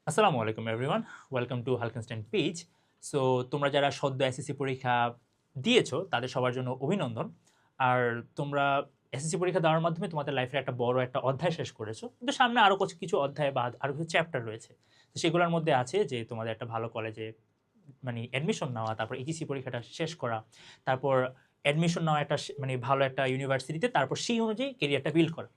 আসসালামু আলাইকুম everyone, welcome to হালকেনস্টাইন পেজ। সো তোমরা যারা সদ্য এসএসসি পরীক্ষা দিয়েছো তাদের সবার জন্য অভিনন্দন। আর তোমরা এসএসসি পরীক্ষা দেওয়ার মাধ্যমে তোমাদের লাইফের একটা বড় একটা অধ্যায় শেষ করেছো, কিন্তু সামনে আরও কিছু কিছু অধ্যায় বা আরও কিছু চ্যাপ্টার রয়েছে। তো সেগুলোর মধ্যে আছে যে তোমাদের একটা ভালো কলেজে মানে অ্যাডমিশন নেওয়া, তারপর এইচএসসি পরীক্ষাটা শেষ করা, তারপর অ্যাডমিশন নেওয়া একটা মানে ভালো একটা ইউনিভার্সিটিতে, তারপর সেই অনুযায়ী কেরিয়ারটা বিল্ড করা।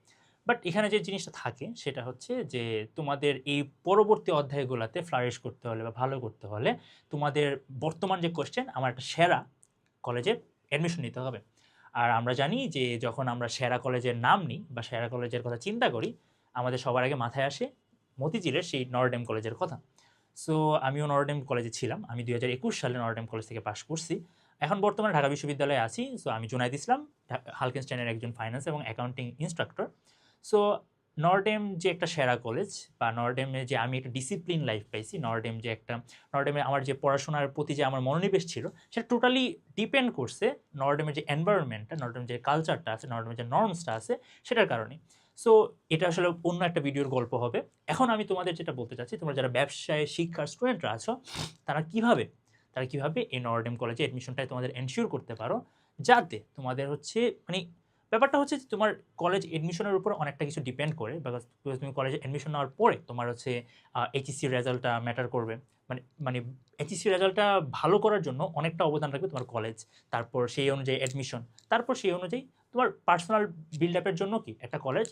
বাট এখানে যে জিনিসটা থাকে সেটা হচ্ছে যে তোমাদের এই পরবর্তী অধ্যায়গুলোতে ফ্লারিশ করতে হলে বা ভালো করতে হলে তোমাদের বর্তমান যে কোয়েশ্চেন, আমার একটা সেরা কলেজে অ্যাডমিশন নিতে হবে। আর আমরা জানি যে যখন আমরা সেরা কলেজের নাম নিই বা সেরা কলেজের কথা চিন্তা করি, আমাদের সবার আগে মাথায় আসে মতিঝিলের সেই নরডেম কলেজের কথা। সো আমিও নরডেম কলেজে ছিলাম। আমি 2021 সালে নরডেম কলেজ থেকে পাশ করছি। এখন বর্তমানে ঢাকা বিশ্ববিদ্যালয়ে আছি। সো আমি জুনায়েদ ইসলাম, হালকেনস্টাইনের একজন ফাইন্যান্স এবং অ্যাকাউন্টিং ইনস্ট্রাক্টর। সো নরডেম যে একটা সেরা কলেজ, বা নরডেমে যে আমি একটা ডিসিপ্লিন লাইফ পাইছি, নরডেমে আমার যে পড়াশোনার প্রতি যে আমার মনোনিবেশ ছিল, সেটা টোটালি ডিপেন্ড করছে নরডেমের যে এনভায়রনমেন্টটা, নরডেমের যে কালচারটা আছে, নরডেমের যে নর্মসটা আছে, সেটার কারণে। সো এটা আসলে অন্য একটা ভিডিওর গল্প হবে। এখন আমি তোমাদের যেটা বলতে চাচ্ছি, তোমরা যারা ব্যবসায় শিক্ষার স্টুডেন্টরা আছো, তারা কিভাবে এই নরডেম কলেজে অ্যাডমিশনটাই তোমাদের এনশিওর করতে পারো, যাতে তোমাদের হচ্ছে মানে ব্যাপারটা হচ্ছে যে তোমার কলেজ এডমিশনের উপর অনেকটা কিছু ডিপেন্ড করে। বিকজ তুমি কলেজে এডমিশন নেওয়ার পরে তোমার হচ্ছে এইচএসসি রেজাল্টটা ম্যাটার করবে। মানে মানে এইচএসসি রেজাল্টটা ভালো করার জন্য অনেকটা অবদান রাখবে তোমার কলেজ। তারপর সেই অনুযায়ী অ্যাডমিশন, তারপর সেই অনুযায়ী তোমার পার্সোনাল বিল্ড আপের জন্য কি একটা কলেজ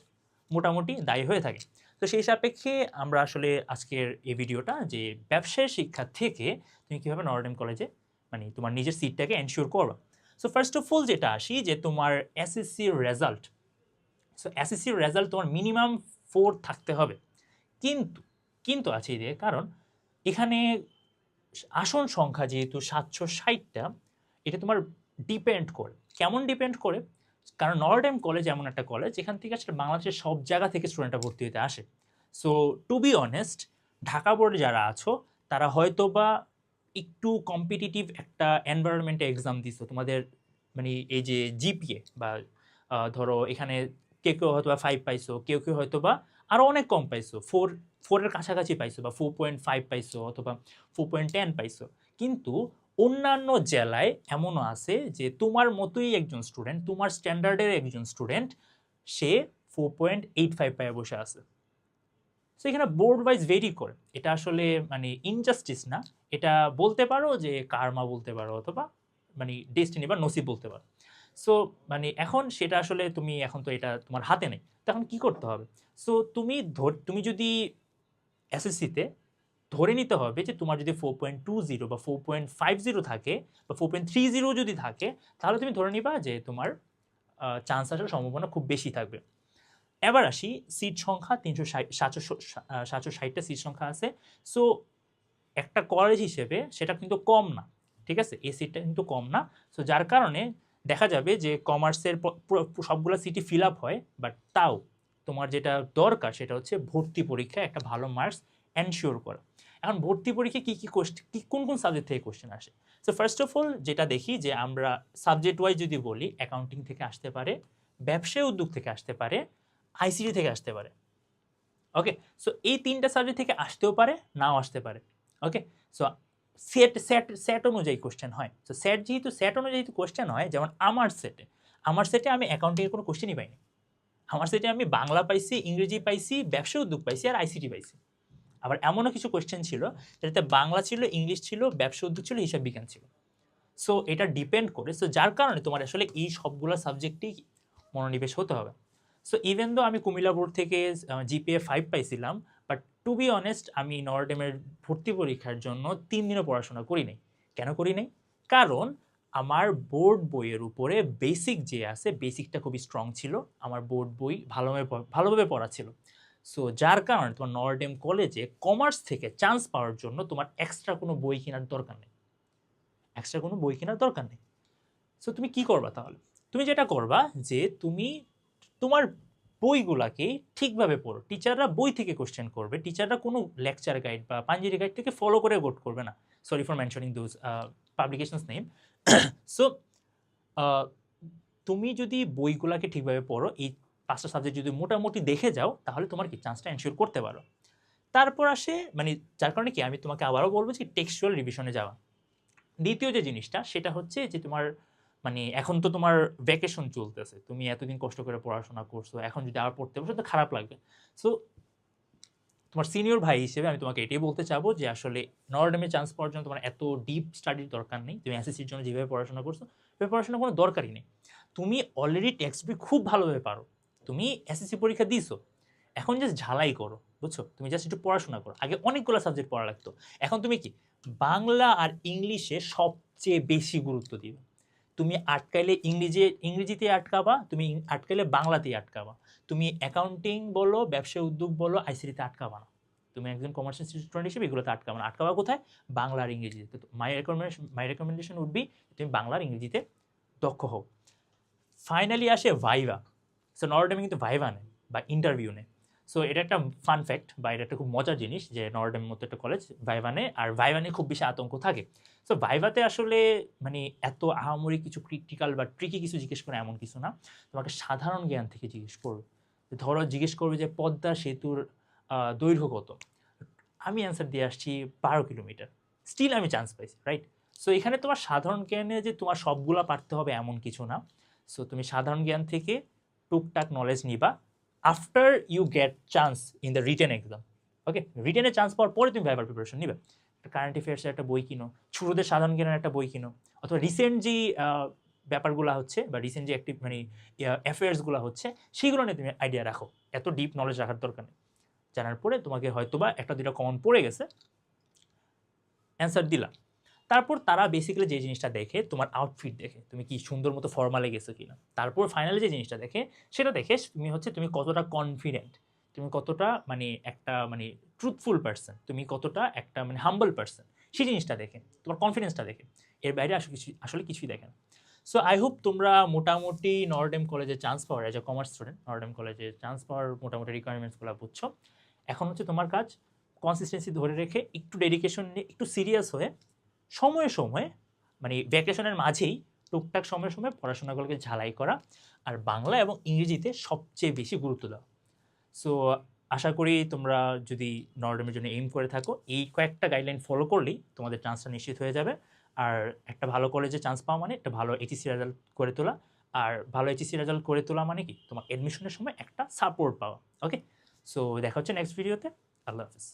মোটামুটি দায়ী হয়ে থাকে। তো সেই সাপেক্ষে আমরা আসলে আজকের এই ভিডিওটা, যে ব্যবসায় শিক্ষা থেকে তুমি কীভাবে নরডেম কলেজে মানে তোমার নিজের সিটটাকে এনশিওর করবা। সো ফার্স্ট অফ অল যেটা আসি, যে তোমার এসএসসির রেজাল্ট। সো এসএসসির রেজাল্ট তোমার মিনিমাম 4 থাকতে হবে। কিন্তু কিন্তু আছে এদিকে কারণ, এখানে আসন সংখ্যা যেহেতু 760টা, এটা তোমার ডিপেন্ড করে। কেমন ডিপেন্ড করে? কারণ নরডেম কলেজ এমন একটা কলেজ যেখান থেকে আসলে বাংলাদেশের সব জায়গা থেকে স্টুডেন্টরা ভর্তি হতে আসে। So to be honest, Dhaka বোর্ডে যারা আছো তারা হয়তো বা একটু কম্পিটিটিভ একটা এনভায়রনমেন্টে এক্সাম দিছো। তোমাদের মানে এই যে জিপিএ বা ধরো এখানে কেউ হয়তো বা 5 পাইছো, কেউ হয়তো বা আরও অনেক কম পাইছো, 4 এর কাছাকাছি পাইছো, বা 4.5 পাইছো, অথবা 4.10 পাইছো। কিন্তু অন্যান্য জেলায় এমনও আছে যে তোমার মতোই একজন স্টুডেন্ট, তোমার স্ট্যান্ডার্ডের একজন স্টুডেন্ট, সে 4.85 পায়ে বসে আছে। সো এখানে বোর্ড ওয়াইজ ভেরি করে। এটা আসলে মানে ইনজাস্টিস না, এটা বলতে পারো যে কার্মা বলতে পারো, অথবা মানে ডেস্টিনি বা নসিব বলতে পারো। সো মানে এখন সেটা আসলে তুমি এখন তো এটা তোমার হাতে নেই। তখন কি করতে হবে? সো তুমি যদি এসএসসিতে ধরে নিতে হবে যে তোমার যদি 4.20 বা 4.50 থাকে, বা 4.30 যদি থাকে, তাহলে তুমি ধরে নিবা যে তোমার চান্স আসার সম্ভাবনা খুব বেশি থাকবে। এবার আসি সিট সংখ্যা, 760টা সিট সংখ্যা আছে। সো একটা কলেজ হিসেবে সেটা কিন্তু কম না, ঠিক আছে? এই সিটটা কিন্তু কম না। সো যার কারণে দেখা যাবে যে কমার্সের সবগুলো সিটই ফিল আপ হয়, বাট তাও তোমার যেটা দরকার সেটা হচ্ছে ভর্তি পরীক্ষায় একটা ভালো মার্কস এনশিওর করা। এখন ভর্তি পরীক্ষায় কী কী কোশ্চেন, কোন কোন সাবজেক্ট থেকে কোশ্চেন আসে? সো ফার্স্ট অফ অল যেটা দেখি, যে আমরা সাবজেক্ট ওয়াইজ যদি বলি, অ্যাকাউন্টিং থেকে আসতে পারে, ব্যবসায় উদ্যোগ থেকে আসতে পারে, আইসিটি থেকে আসতে পারে। ওকে, সো এই 3টা সাবজেক্ট থেকে আসতেও পারে, নাও আসতে পারে। ওকে, সো সেট অনুযায়ী কোশ্চেন হয়। সো সেট অনুযায়ী কোশ্চেন হয়, যেমন আমার সেটে আমি অ্যাকাউন্টিংয়ের কোনো কোশ্চেনই পাইনি। আমার সেটে আমি বাংলা পাইছি, ইংরেজি পাইছি, ব্যবসা উদ্যোগ পাইছি, আর আইসিটি পাইছি। আবার এমনও কিছু কোশ্চেন ছিল যেটাতে বাংলা ছিল, ইংলিশ ছিল, ব্যবসা উদ্যোগ ছিল, হিসাব বিজ্ঞান ছিল। সো এটা ডিপেন্ড করে। সো যার কারণে তোমার আসলে এই সবগুলো সাবজেক্টেই মনোনিবেশ হতে হবে। সো ইভেন দো আমি কুমিল্লা বোর্ড থেকে জিপিএ 5 পাইছিলাম, বাট টু বি অনেস্ট আমি নরডেমের ভর্তি পরীক্ষার জন্য 3 দিনও পড়াশোনা করি নাই। কেন করি নাই? কারণ আমার বোর্ড বইয়ের উপরে বেসিক যে আছে, বেসিকটা খুবই স্ট্রং ছিল। আমার বোর্ড বই ভালোভাবে পড়া ছিল। সো যার কারণে তোমার নরডেম কলেজে কমার্স থেকে চান্স পাওয়ার জন্য তোমার এক্সট্রা কোনো বই কেনার দরকার নেই। সো তুমি কি করবা তাহলে? তুমি যেটা করবা, যে তুমি তোমার বইগুলাকেই ঠিকভাবে পড়ো। টিচাররা বই থেকে কোশ্চেন করবে। টিচাররা কোনো লেকচার গাইড বা পাঞ্জেরি গাইড থেকে ফলো করে কোড করবে না। Sorry for mentioning those publications name. So তুমি যদি বইগুলাকে ঠিকভাবে পড়ো, এই 5টা সাবজেক্ট যদি মোটামুটি দেখে যাও, তাহলে তোমার কি চান্সটা এনশিওর করতে পারো। তারপর আসে মানে যার কারণে কি আমি তোমাকে আবারও বলবো যে টেক্সচুয়াল রিভিশনে যাওয়া। দ্বিতীয় যে জিনিসটা সেটা হচ্ছে যে তোমার মানে এখন তো তোমার ভ্যাকেশন চলতেছে, তুমি এতদিন কষ্ট করে পড়াশোনা করছো, এখন যদি আবার পড়তে বসো তো খারাপ লাগবে। সো তোমার সিনিয়র ভাই হিসেবে আমি তোমাকে এটাই বলতে চাবো যে আসলে নরডেমে চান্স পাওয়ার জন্য তোমার এত ডিপ স্টাডির দরকার নেই। তুমি এসএসসির জন্য যেভাবে পড়াশোনা করছো সেভাবে পড়াশোনার কোনো দরকারই নেই। তুমি অলরেডি টেক্সট বই খুব ভালোভাবে পারো, তুমি এসএসসি পরীক্ষা দিছো, এখন জাস্ট ঝালাই করো, বুঝছো? তুমি জাস্ট একটু পড়াশোনা করো। আগে অনেকগুলো সাবজেক্ট পড়া লাগতো, এখন তুমি কি বাংলা আর ইংলিশে সবচেয়ে বেশি গুরুত্ব দিবে। তুমি আটকাইলে ইংরেজিতে আটকাবা, তুমি আটকাইলে বাংলাতেই আটকাবা। তুমি অ্যাকাউন্টিং বলো, ব্যবসায় উদ্যোগ বলো, আইসিটিতে আটকাবা না। তুমি একজন কমার্শিয়াল স্টুডেন্ট হিসেবে এগুলোতে আটকাবা না। আটকাবা কোথায়? বাংলা আর ইংরেজিতে। তো মাই রেকমেন্ডেশন উড বি তুমি বাংলা আর ইংরেজিতে দক্ষ হও। ফাইনালি আসে ভাইভা। সো নরডেমে কিন্তু ভাইভা নেয় বা ইন্টারভিউ নেয়। সো এটা একটা ফান ফ্যাক্ট বা এটা একটা খুব মজার জিনিস যে নরডেমের মতো একটা কলেজ ভাইভা নেয়, আর ভাইভা নিয়ে খুব বেশি আতঙ্ক থাকে। সো ভাইভাতে আসলে মানে এত আহামরি কিছু ক্রিটিক্যাল বা ট্রিকি কিছু জিজ্ঞেস করে এমন কিছু না, তোমাকে সাধারণ জ্ঞান থেকে জিজ্ঞেস করবে। ধরো জিজ্ঞেস করবে যে পদ্মা সেতুর দৈর্ঘ্য কত, আমি অ্যান্সার দিয়ে আসছি 12 কিলোমিটার, স্টিল আমি চান্স পাইছি, রাইট? সো এখানে তোমার সাধারণ জ্ঞানে যে তোমার সবগুলা পারতে হবে এমন কিছু না। সো তুমি সাধারণ জ্ঞান থেকে টুকটাক নলেজ নিবা after you get chance in the written exam. Okay, রিটেনে চান্স পাওয়ার পরে তুমি ভাইবার প্রিপারেশন নিবে। কারেন্ট অ্যাফেয়ার্সের একটা বই কিনো, শুরুতে সাধারণ জ্ঞানের একটা বই কিনো, অথবা রিসেন্ট যে ব্যাপারগুলো হচ্ছে বা রিসেন্ট যে অ্যাক্টিভ মানে অ্যাফেয়ার্সগুলো হচ্ছে সেগুলো নিয়ে তুমি আইডিয়া রাখো। এত ডিপ নলেজ রাখার দরকার নেই। জানার পরে তোমাকে হয়তোবা একটা দুটো কমন পড়ে গেছে, অ্যান্সার দিলা। তারপর তারা বেসিক্যালি যে জিনিসটা দেখে তোমার আউটফিট দেখে, তুমি কি সুন্দর মতো ফর্মালে গেছো কিনা। তারপর ফাইনালি যে জিনিসটা দেখে সেটা দেখে তুমি হচ্ছে তুমি কতটা কনফিডেন্ট, তুমি কতটা মানে একটা মানে ট্রুথফুল পার্সন, তুমি কতটা একটা মানে হাম্বল পার্সন, সেই জিনিসটা দেখে, তোমার কনফিডেন্সটা দেখে। এর বাইরে আসলে কিছুই দেখে না। সো আই হোপ তোমরা মোটামুটি নরডেম কলেজে chance power, as a commerce student Notre Dame কলেজে চান্স পাওয়ার মোটামুটি রিকোয়ারমেন্টসগুলো বুঝছো। এখন হচ্ছে তোমার কাজ কনসিস্টেন্সি ধরে রেখে একটু ডেডিকেশন নিয়ে একটু সিরিয়াস হয়ে সময়ে সময়ে মানে ভ্যাকেশনের মাঝেই টুকটাক সময়ে সময়ে পড়াশোনাগুলোকে ঝালাই করা, আর বাংলা এবং ইংরেজিতে সবচেয়ে বেশি গুরুত্ব দেওয়া। সো আশা করি তোমরা যদি নরডেমের জন্য এইম করে থাকো, এই কয়েকটা গাইডলাইন ফলো করলেই তোমাদের চান্সটা নিশ্চিত হয়ে যাবে। আর একটা ভালো কলেজে চান্স পাওয়া মানে একটা ভালো এইচএসসি রেজাল্ট করে তোলা, আর ভালো এইচএসসি রেজাল্ট করে তোলা মানে কি তোমার অ্যাডমিশনের সময় একটা সাপোর্ট পাওয়া। ওকে, সো দেখা হচ্ছে নেক্সট ভিডিওতে। আল্লাহ হাফিজ।